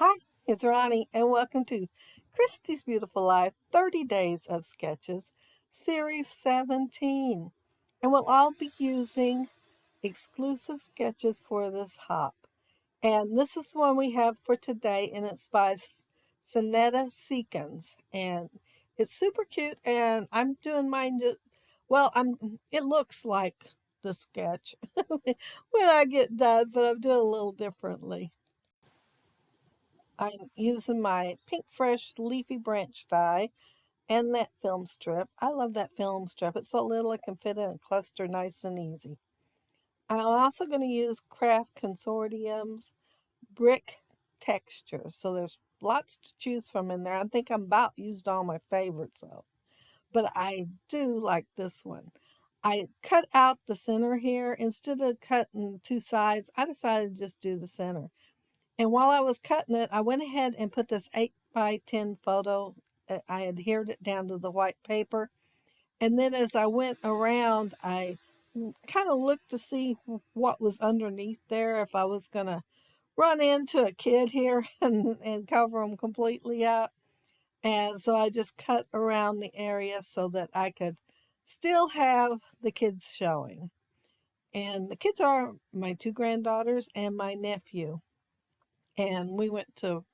Hi, it's Ronnie, and welcome to Christy's Beautiful Life 30 Days of Sketches, Series 17. And we'll all be using exclusive sketches for this hop. And this is one we have for today, and it's by Sonetta Seekins. And it's super cute, and I'm doing mine just, it looks like the sketch when I get done, but I'm doing a little differently. I'm using my Pink Fresh Leafy Branch die and that film strip. I love that film strip. It's so little it can fit in a cluster nice and easy. I'm also going to use Craft Consortium's brick texture. So there's lots to choose from in there. I think I'm about used all my favorites though. But I do like this one. I cut out the center here. Instead of cutting two sides, I decided to just do the center. And while I was cutting it, I went ahead and put this 8 by 10 photo. I adhered it down to the white paper. And then as I went around, I kind of looked to see what was underneath there, if I was going to run into a kid here and cover them completely up. And so I just cut around the area so that I could still have the kids showing. And the kids are my two granddaughters and my nephew. And we went to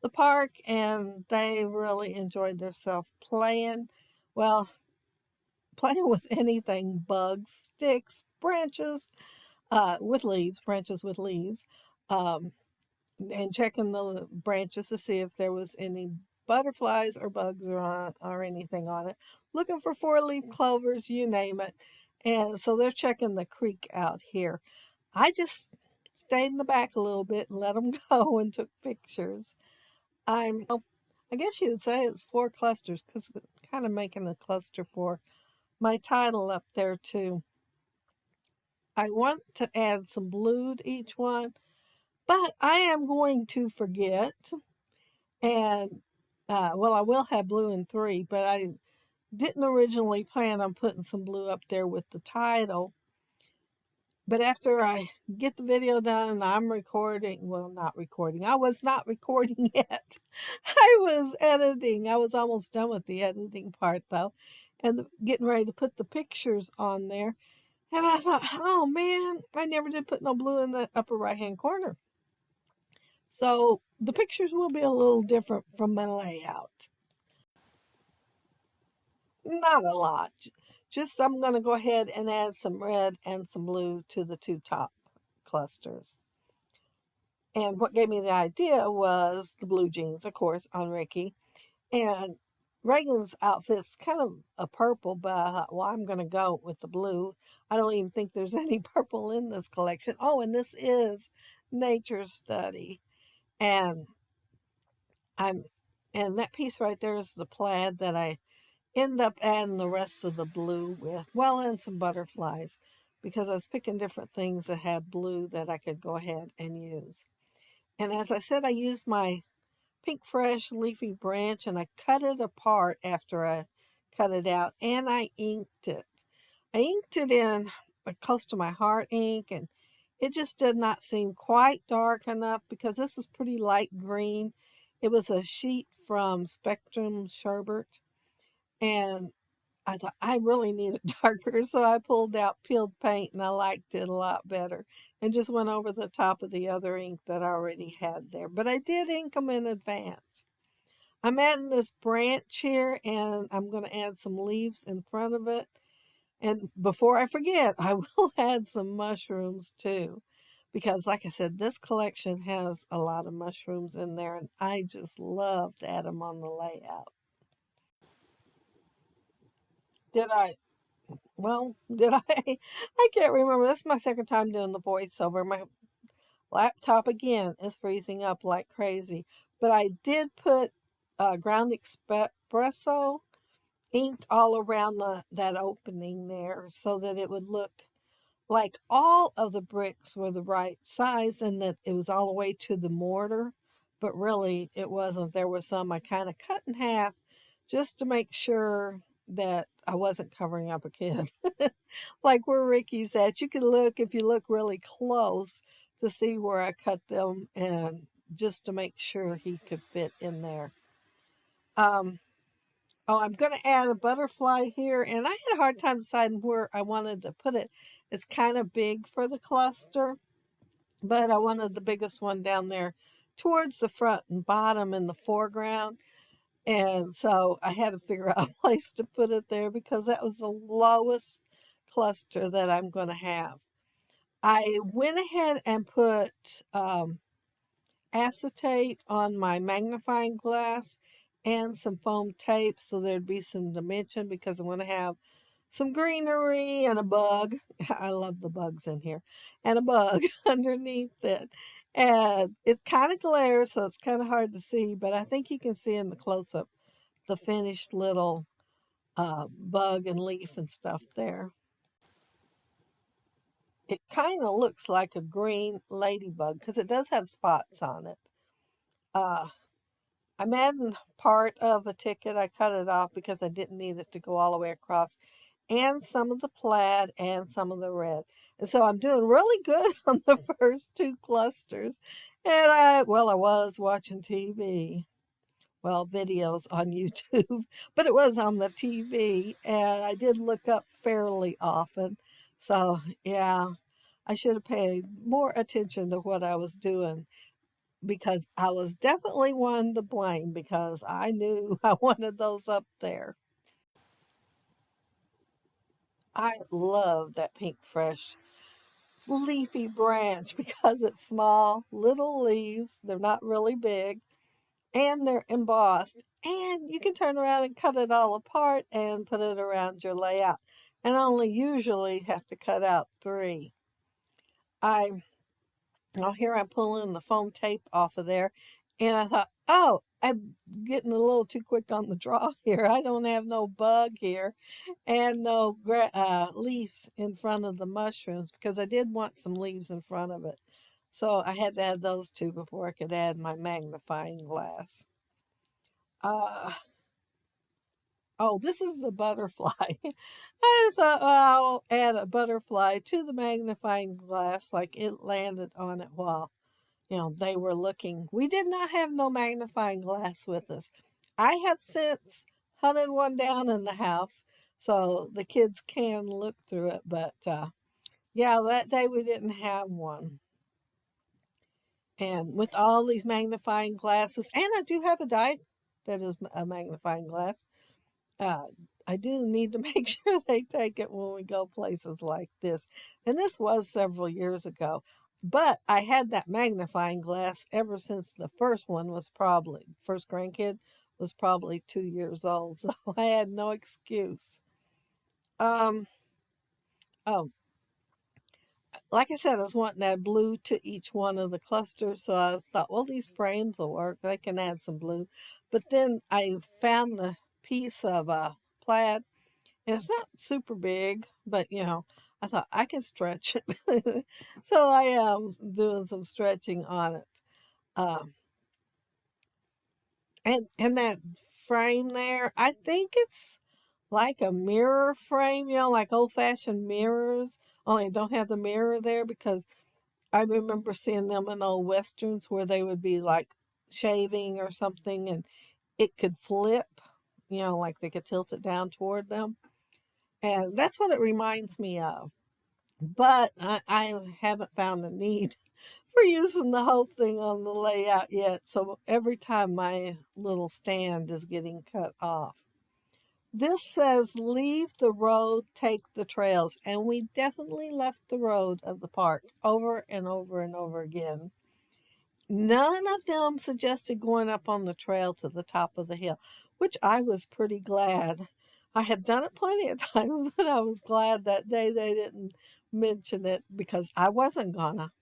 the park and they really enjoyed themselves playing. Well, playing with anything, bugs, sticks, branches, with leaves, branches with leaves, um, and checking the branches to see if there was any butterflies or bugs or anything on it. Looking for four-leaf clovers, you name it. And so they're checking the creek out here. I just stayed in the back a little bit and let them go and took pictures. I guess you would say it's four clusters because it's kind of making a cluster for my title up there too. I want to add some blue to each one, but I am going to forget. And, I will have blue in three, but I didn't originally plan on putting some blue up there with the title. But after I get the video done, I'm recording. Well, not recording. I was not recording yet. I was editing. I was almost done with the editing part, though, and getting ready to put the pictures on there. And I thought, oh man, I never did put no blue in the upper right hand corner. So the pictures will be a little different from my layout. Not a lot. Just I'm going to go ahead and add some red and some blue to the two top clusters. And what gave me the idea was the blue jeans, of course, on Ricky. And Reagan's outfit's kind of a purple, but I thought, well, I'm going to go with the blue. I don't even think there's any purple in this collection. Oh, and this is Nature Study. And I'm and that piece right there is the plaid that I end up adding the rest of the blue with. Well, and some butterflies because I was picking different things that had blue that I could go ahead and use. And as I said, I used my Pink Fresh Leafy Branch and I cut it apart after I cut it out and I inked it. I inked it in close to my heart ink and it just did not seem quite dark enough because this was pretty light green. It was a sheet from Spectrum Sherbert and I thought I really need it darker, so I pulled out peeled paint and I liked it a lot better and just went over the top of the other ink that I already had there. But I did ink them in advance. I'm adding this branch here and I'm going to add some leaves in front of it. And before I forget, I will add some mushrooms too. Because like I said, this collection has a lot of mushrooms in there and I just love to add them on the layout. Did I did I? I can't remember. This is my second time doing the voiceover. My laptop again is freezing up like crazy. But I did put ground espresso inked all around that opening there so that it would look like all of the bricks were the right size and that it was all the way to the mortar. But really, it wasn't. There was some I kind of cut in half just to make sure that I wasn't covering up a kid. Like where Ricky's at. You can look, if you look really close, to see where I cut them and just to make sure he could fit in there. Um, oh, I'm going to add a butterfly here, and I had a hard time deciding where I wanted to put it. It's kind of big for the cluster, but I wanted the biggest one down there towards the front and bottom in the foreground. And so I had to figure out a place to put it there because that was the lowest cluster that I'm going to have. I went ahead and put acetate on my magnifying glass and some foam tape so there'd be some dimension because I want to have some greenery and a bug. I love the bugs in here. And a bug underneath it. And it kind of glares, so it's kind of hard to see, but I think you can see in the close-up the finished little bug and leaf and stuff there. It kind of looks like a green ladybug because it does have spots on it. Uh, I'm adding part of a ticket. I cut it off because I didn't need it to go all the way across, and some of the plaid and some of the red. And so I'm doing really good on the first two clusters. And I was watching TV. Well, videos on YouTube, but it was on the TV, and I did look up fairly often. So, yeah, I should have paid more attention to what I was doing because I was definitely one to blame because I knew I wanted those up there. I love that pink fresh leafy branch because it's small, little leaves. They're not really big and they're embossed. And you can turn around and cut it all apart and put it around your layout. And only usually have to cut out 3. I here I'm pulling the foam tape off of there, and I thought, oh, I'm getting a little too quick on the draw here. I don't have no bug here, and no leaves in front of the mushrooms because I did want some leaves in front of it. So I had to add those 2 before I could add my magnifying glass. Uh, oh, this is the butterfly. I thought, well, I'll add a butterfly to the magnifying glass like it landed on it while they were looking. We did not have no magnifying glass with us. I have since hunted one down in the house so the kids can look through it, but yeah, that day we didn't have one. And with all these magnifying glasses, and I do have a die that is a magnifying glass, uh, I do need to make sure they take it when we go places like this. And this was several years ago. But I had that magnifying glass ever since the first one was probably, first grandkid was probably 2 years old. So I had no excuse. Um, oh, like I said, I was wanting to add blue to each one of the clusters. So I thought, well, these frames will work. They can add some blue. But then I found the piece of plaid. And it's not super big, but I thought I can stretch it. So I am doing some stretching on it. Um, and that frame there, I think it's like a mirror frame, like old fashioned mirrors. Only don't have the mirror there because I remember seeing them in old westerns where they would be like shaving or something and it could flip, like they could tilt it down toward them. And that's what it reminds me of. But I haven't found a need for using the whole thing on the layout yet. So every time my little stand is getting cut off. This says leave the road, take the trails. And we definitely left the road of the park over and over and over again. None of them suggested going up on the trail to the top of the hill, which I was pretty glad. I had done it plenty of times, but I was glad that day they didn't mention it because I wasn't gonna.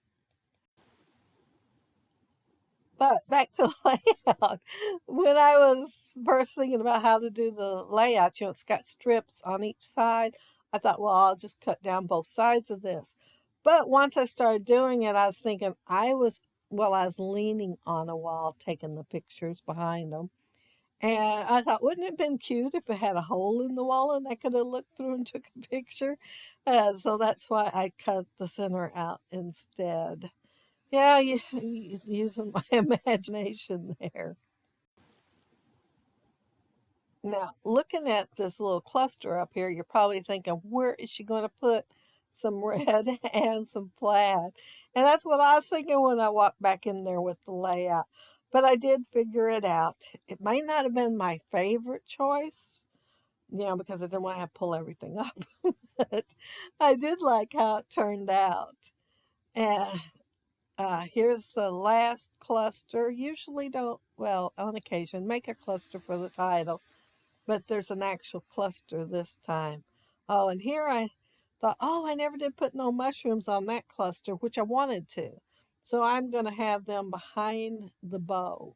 But back to the layout. When I was first thinking about how to do the layout, it's got strips on each side. I thought, well, I'll just cut down both sides of this. But once I started doing it, I was thinking I was leaning on a wall taking the pictures behind them. And I thought, wouldn't it have been cute if it had a hole in the wall and I could have looked through and took a picture? So that's why I cut the center out instead. Yeah, using my imagination there. Now, looking at this little cluster up here, you're probably thinking, where is she going to put some red and some plaid? And that's what I was thinking when I walked back in there with the layout. But I did figure it out. It may not have been my favorite choice, because I didn't want to have to pull everything up. But I did like how it turned out. And here's the last cluster. Usually don't, well, on occasion, make a cluster for the title, but there's an actual cluster this time. Oh, and here I thought, oh, I never did put no mushrooms on that cluster, which I wanted to. So I'm going to have them behind the bow.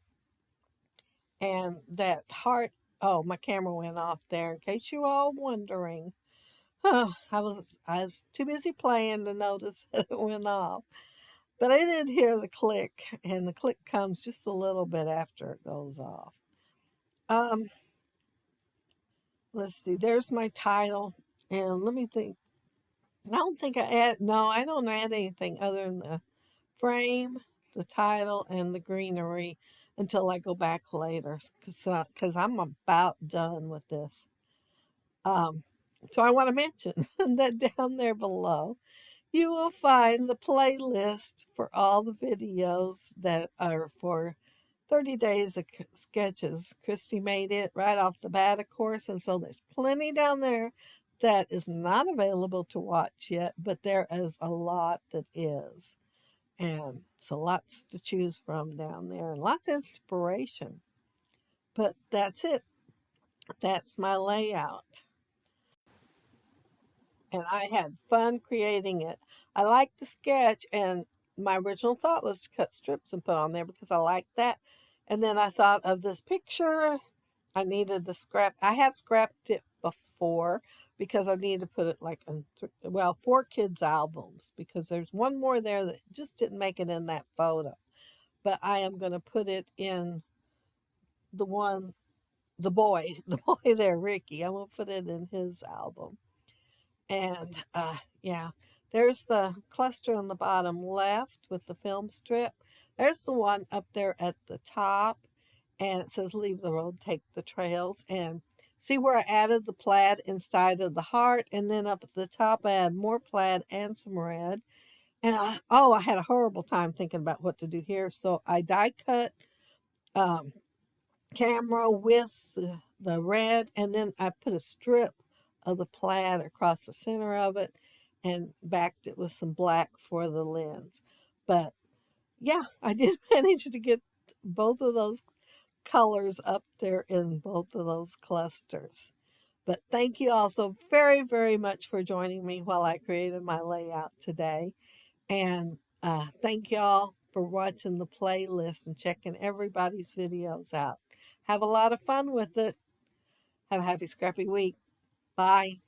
And that heart, oh, my camera went off there, in case you all wondering. Oh, I was too busy playing to notice that it went off. But I did hear the click, and the click comes just a little bit after it goes off. Um, let's see, there's my title. And let me think. I don't think I add, no, I don't add anything other than the frame, the title, and the greenery until I go back later because I'm about done with this. Um, so I want to mention that down there below, you will find the playlist for all the videos that are for 30 days of sketches. Christy made it right off the bat, of course, and so there's plenty down there that is not available to watch yet, but there is a lot that is. And so lots to choose from down there and lots of inspiration. But that's it. That's my layout. And I had fun creating it. I liked the sketch, and my original thought was to cut strips and put on there because I liked that. And then I thought of this picture. I needed the scrap. I have scrapped it before because I need to put it like in, well, 4 kids' albums because there's one more there that just didn't make it in that photo. But I am going to put it in the one, the boy, the boy there, Ricky. I'm going to put it in his album. And yeah, there's the cluster on the bottom left with the film strip. There's the one up there at the top, and it says leave the road, take the trails. And see where I added the plaid inside of the heart, and then up at the top I add more plaid and some red. And I had a horrible time thinking about what to do here, so I die cut um, camera with the red, and then I put a strip of the plaid across the center of it and backed it with some black for the lens. But yeah, I did manage to get both of those colors up there in both of those clusters. But thank you all so very, very much for joining me while I created my layout today. And thank y'all for watching the playlist and checking everybody's videos out. Have a lot of fun with it. Have a happy, scrappy week. Bye.